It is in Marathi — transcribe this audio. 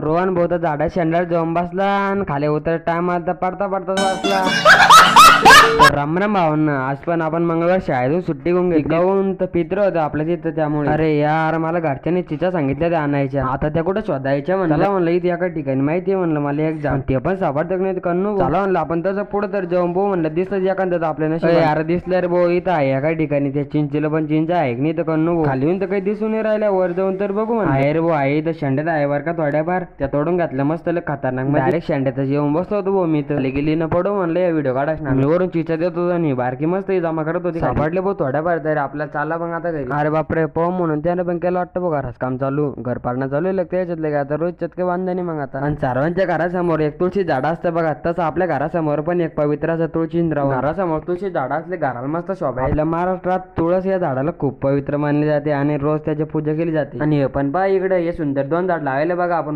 रोहन भाऊ तर झाडा शेंडाळ जाऊन बसला आणि खाली उतर टाइम आता पडता पडताच वाचला. राम राम भावना, आज पण आपण मंगळवार शाळेतून सुट्टी घेऊन घेऊन तर पित्र होतं आपल्या तिथं, त्यामुळे अरे यार मला घरच्यांनी चिचा सांगितल्या त्या आणायच्या, आता त्या कुठं शोधायच्या म्हणलं. म्हणलं इथे एका ठिकाणी माहिती म्हणलं मला एक जाण ते पण सापडत नाही कन्नू. चला म्हणलं आपण तसं पुढे तर जाऊन भाऊ म्हणलं दिसलं एखाद्याचं आपल्याला. यार दिसलं रे भाऊ इथं आहे एका ठिकाणी, त्या चिंचेला पण चिंच आहे की नाही तर कन्नू खाली येऊन तर काही दिसून नाही राहिल्या, वर जाऊन तर बघू म्हणलं. आहे रे भाऊ आहे तर शेंड्यात आहे बर का थोड्याफार, त्या तोडून घातल्या मस्त खतरनाक डायरेक्ट शेंड्यात जेवून बसलो होतो भाऊ मी तर. गेली न पडू म्हणलं या व्हिडिओ काढायच ना, मी वरून चिचा देत होतो आणि बारकी मस्त जमा करत होती. सापडले भाऊ थोड्याफार तरी आपल्याला चालला मग आता घरी. अरे बापरे पाहू म्हणून त्यानं पण केलं वाटतं बघ घराच काम चालू, घर पाडणं चालू आहे त्याच्यातले का आता रोज चटके बांधणी मग आता. आणि सर्वांच्या घरासमोर एक तुळशी झाड असतं बघा, तसं आपल्या घरासमोर पण एक पवित्र असं तुळशी घरासमोर तुळशी झाड असले घराला मस्त शोभा. आपल्या महाराष्ट्रात तुळस या झाडाला खूप पवित्र मानले जाते आणि रोज त्याची पूजा केली जाते. आणि हे पण पहा इकडे हे सुंदर 2 झाड लावायला बघा आपण.